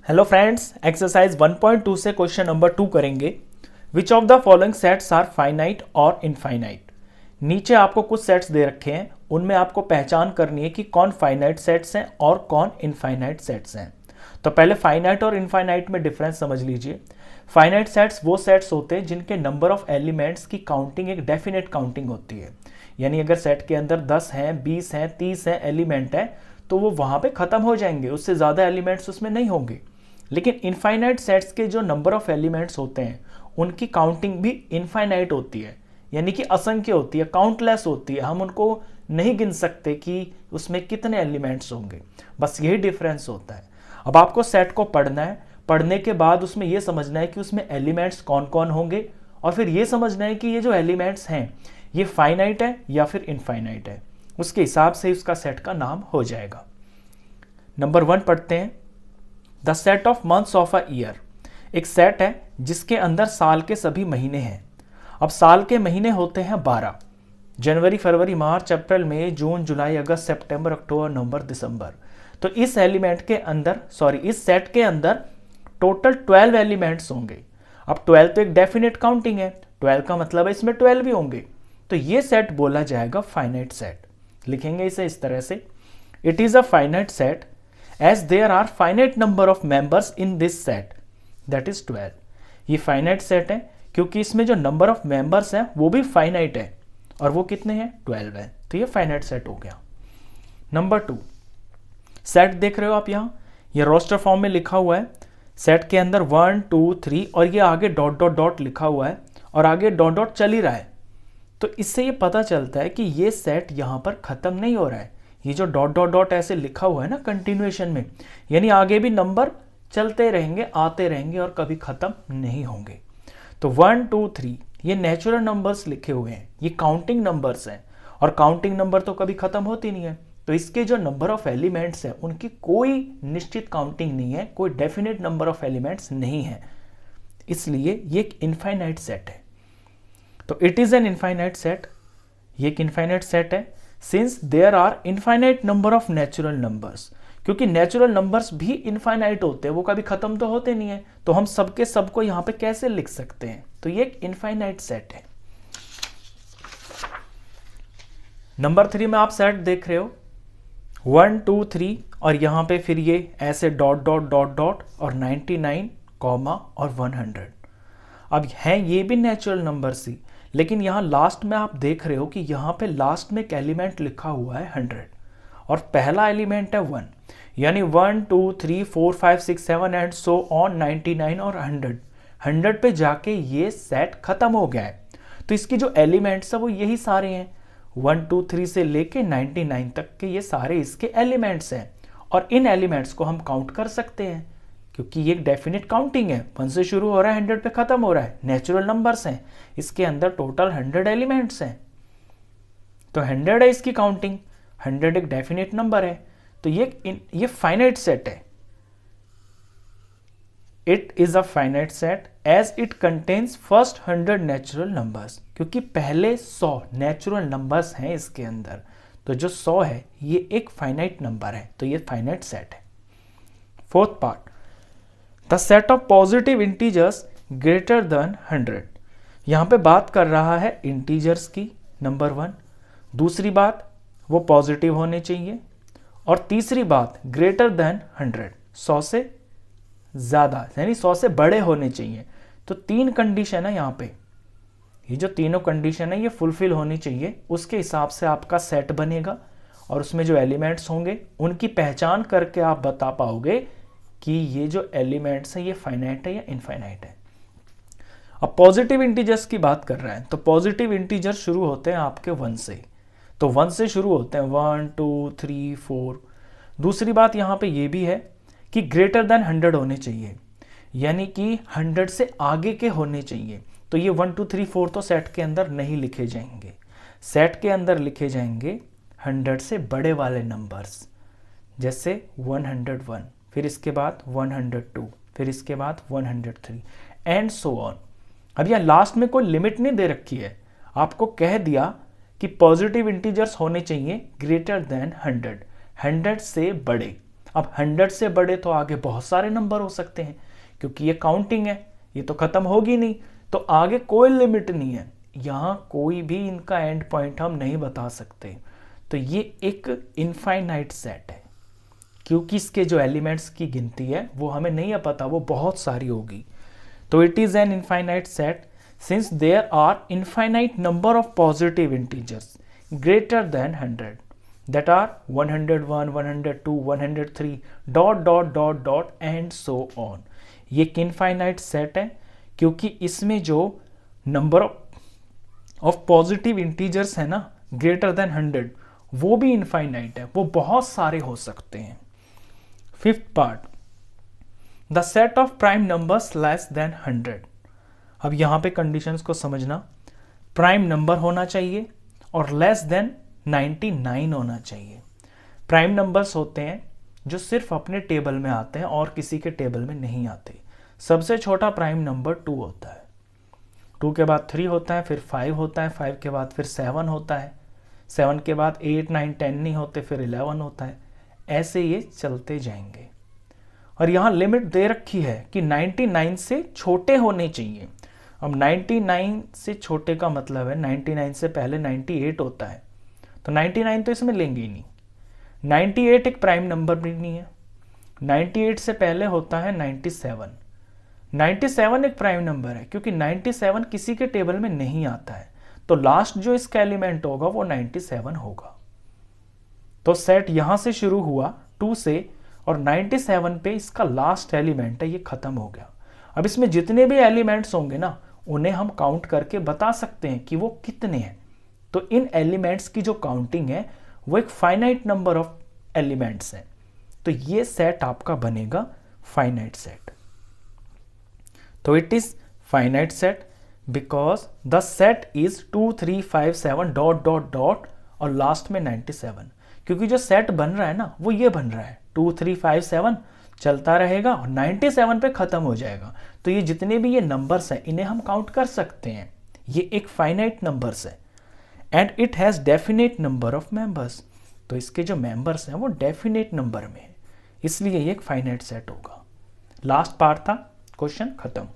Hello friends, exercise 1.2 से question number 2 करेंगे। Which of the following sets are finite और infinite. नीचे आपको कुछ सेट्स दे रखे हैं, उनमें आपको पहचान करनी है कि कौन फाइनाइट सेट्स हैं और कौन इनफाइनाइट सेट्स हैं। तो पहले फाइनाइट और इनफाइनाइट में डिफरेंस समझ लीजिए। फाइनाइट सेट्स वो सेट्स होते हैं जिनके नंबर ऑफ एलिमेंट्स की काउंटिंग एक डेफिनेट काउंटिंग होती है। यानी अगर सेट के अंदर 10 हैं, 20 हैं, 30 हैं एलिमेंट है तो वो वहाँ पे ख़त्म हो जाएंगे, उससे ज़्यादा एलिमेंट्स उसमें नहीं होंगे। लेकिन इनफाइनाइट सेट्स के जो नंबर ऑफ एलिमेंट्स होते हैं उनकी काउंटिंग भी इनफाइनाइट होती है, यानी कि असंख्य होती है, काउंटलेस होती है। हम उनको नहीं गिन सकते कि उसमें कितने एलिमेंट्स होंगे। बस यही डिफरेंस होता है। अब आपको सेट को पढ़ना है, पढ़ने के बाद उसमें यह समझना है कि उसमें एलिमेंट्स कौन कौन होंगे, और फिर यह समझना है कि ये जो एलिमेंट्स हैं ये फाइनाइट है या फिर इनफाइनाइट है। उसके हिसाब से उसका सेट का नाम हो जाएगा। नंबर 1 पढ़ते हैं। The set of months of a year. एक सेट है जिसके अंदर साल के सभी महीने हैं। अब साल के महीने होते हैं 12। जनवरी, फरवरी, मार्च, अप्रैल, मई, जून, जुलाई, अगस्त, सितंबर, अक्टूबर, नवंबर, दिसंबर। तो इस एलिमेंट के अंदर इस सेट के अंदर टोटल 12 एलिमेंट्स होंगे। अब 12 तो एक डेफिनेट काउंटिंग है, 12 का मतलब है इसमें 12 भी होंगे। तो ये सेट बोला जाएगा फाइनाइट सेट। लिखेंगे इसे इस तरह से, it is a finite set as there are finite number of members in this set, that is 12। ये फाइनाइट सेट है क्योंकि इसमें जो नंबर ऑफ मेंबर्स हैं वो भी फाइनाइट है, और वो कितने हैं? 12 है। तो ये फाइनाइट सेट हो गया। नंबर 2, सेट देख रहे हो आप यहाँ, ये रोस्टर फॉर्म में लिखा हुआ है। सेट के अंदर 1 2 3 और ये आगे डॉट डॉट डॉट लिखा हुआ है और आगे डॉट डॉट चल ही रहा है। तो इससे ये पता चलता है कि ये सेट यहाँ पर खत्म नहीं हो रहा है। ये जो डॉट डॉट डॉट ऐसे लिखा हुआ है ना कंटिन्यूएशन में, यानी आगे भी नंबर चलते रहेंगे, आते रहेंगे और कभी खत्म नहीं होंगे। तो 1 2 3 ये नेचुरल नंबर्स लिखे हुए हैं, ये काउंटिंग नंबर्स हैं, और काउंटिंग नंबर तो कभी खत्म होती नहीं है। तो इसके जो नंबर ऑफ एलिमेंट्स हैं उनकी कोई निश्चित काउंटिंग नहीं है, कोई डेफिनेट नंबर ऑफ एलिमेंट्स नहीं है, इसलिए ये एक इनफाइनाइट सेट है। तो it is an infinite set. ये एक इनफाइनाइट सेट है since there are infinite number of natural numbers. क्योंकि नेचुरल नंबर्स भी इनफाइनाइट होते हैं, वो कभी खत्म तो होते नहीं है। तो हम सबके सबको यहां पे कैसे लिख सकते हैं? तो ये एक इनफाइनाइट सेट है। नंबर 3 में आप सेट देख रहे हो 1 2 3 और यहां पे फिर ये ऐसे डॉट डॉट डॉट डॉट और 99 कॉमा और 100। अब हैं ये भी नेचुरल नंबर्स ही, लेकिन यहाँ लास्ट में आप देख रहे हो कि यहाँ पे लास्ट में एक एलिमेंट लिखा हुआ है 100 और पहला एलिमेंट है 1, यानी 1 2 3 4 5 6 7 एंड सो ऑन 99 और 100 पे जाके ये सेट खत्म हो गया है। तो इसकी जो एलिमेंट्स है वो यही सारे हैं, 1 2 3 से लेके 99 तक के ये सारे इसके एलिमेंट्स हैं, और इन एलिमेंट्स को हम काउंट कर सकते हैं क्योंकि ये एक डेफिनेट काउंटिंग है। 1 से शुरू हो रहा है, 100 पे खत्म हो रहा है, नेचुरल नंबर्स हैं, इसके अंदर टोटल 100 एलिमेंट्स हैं। तो 100 है इसकी काउंटिंग, 100 एक डेफिनेट नंबर है। तो ये फाइनाइट सेट है। It is a finite set as it contains first 100 natural numbers, क्योंकि पहले 100 नेचुरल नंबर्स हैं इसके अंदर। तो जो 100 है ये एक फाइनाइट नंबर है, तो ये फाइनाइट सेट है। Fourth part, the set of positive integers greater than 100। यहां पे बात कर रहा है इंटीजर्स की, नंबर 1। दूसरी बात वो पॉजिटिव होने चाहिए, और तीसरी बात ग्रेटर देन 100, 100 से ज्यादा यानी 100 से बड़े होने चाहिए। तो 3 कंडीशन है यहाँ पे, ये जो तीनों कंडीशन है ये फुलफिल होनी चाहिए, उसके हिसाब से आपका सेट बनेगा, और उसमें जो एलिमेंट्स होंगे उनकी पहचान करके आप बता पाओगे कि ये जो एलिमेंट्स हैं ये फाइनाइट है या इनफाइनाइट है। अब पॉजिटिव इंटीजर्स की बात कर रहे हैं, तो पॉजिटिव इंटीजर शुरू होते हैं आपके 1 से। तो 1 से शुरू होते हैं 1 2 3 4। दूसरी बात यहाँ पे ये भी है कि ग्रेटर देन 100 होने चाहिए, यानी कि 100 से आगे के होने चाहिए। तो ये 1 2 3 4 तो सेट के अंदर नहीं लिखे जाएंगे, सेट के अंदर लिखे जाएंगे 100 से बड़े वाले नंबर्स, जैसे 101, फिर इसके बाद 102, फिर इसके बाद 103 एंड सो ऑन। अब यह लास्ट में कोई लिमिट नहीं दे रखी है, आपको कह दिया कि पॉजिटिव इंटीजर्स होने चाहिए ग्रेटर देन 100, 100 से बड़े। अब 100 से बड़े तो आगे बहुत सारे नंबर हो सकते हैं, क्योंकि ये काउंटिंग है, ये तो खत्म होगी नहीं, तो आगे कोई लिमिट नहीं है, यहाँ कोई भी इनका एंड पॉइंट हम नहीं बता सकते। तो ये एक इनफाइनाइट सेट है, क्योंकि इसके जो एलिमेंट्स की गिनती है वो हमें नहीं है पता, वो बहुत सारी होगी। तो it is an infinite set since there are infinite number of positive integers greater than 100 that are 101, 102, 103 dot dot dot dot and so on. ये एक इनफाइनाइट सेट है क्योंकि इसमें जो नंबर ऑफ पॉजिटिव इंटीजर्स है ना ग्रेटर देन 100, वो भी इनफाइनाइट है, वो बहुत सारे हो सकते हैं। Fifth part, the set of prime numbers less than 100। अब यहाँ पे कंडीशंस को समझना, प्राइम नंबर होना चाहिए और लेस देन 99 होना चाहिए। प्राइम नंबर्स होते हैं जो सिर्फ अपने टेबल में आते हैं और किसी के टेबल में नहीं आते। सबसे छोटा प्राइम नंबर 2 होता है, 2 के बाद 3 होता है, फिर 5 होता है, 5 के बाद फिर 7 होता है, 7 के बाद 8, 9, 10 नहीं होते, फिर 11 होता है। ऐसे ये चलते जाएंगे। और यहाँ लिमिट दे रखी है कि 99 से छोटे होने चाहिए। अब 99 से छोटे का मतलब है 99 से पहले 98 होता है, तो 99 तो इसमें लेंगे ही नहीं। 98 एक प्राइम नंबर भी नहीं है। 98 से पहले होता है 97। 97 एक प्राइम नंबर है क्योंकि 97 किसी के टेबल में नहीं आता है, तो लास्ट जो इसका एलिमेंट होगा वो 97 होगा। तो सेट यहां से शुरू हुआ 2 से और 97 पे इसका लास्ट एलिमेंट है, ये खत्म हो गया। अब इसमें जितने भी एलिमेंट्स होंगे ना उन्हें हम काउंट करके बता सकते हैं कि वो कितने हैं। तो इन एलिमेंट्स की जो काउंटिंग है वो एक फाइनाइट नंबर ऑफ एलिमेंट्स है, तो ये सेट आपका बनेगा फाइनाइट सेट। तो it is finite set because the set is 2, 3, 5, 7 dot dot dot और लास्ट में 97, क्योंकि जो सेट बन रहा है ना वो ये बन रहा है 2, 3, 5, 7 चलता रहेगा और 97 पे खत्म हो जाएगा। तो ये जितने भी ये नंबर्स हैं इन्हें हम काउंट कर सकते हैं, ये एक फाइनाइट नंबर्स है and it has definite number of members. तो इसके जो मेंबर्स हैं वो डेफिनेट नंबर में है, इसलिए ये एक फाइनाइट सेट होगा। लास्ट पार्ट था, क्वेश्चन खत्म।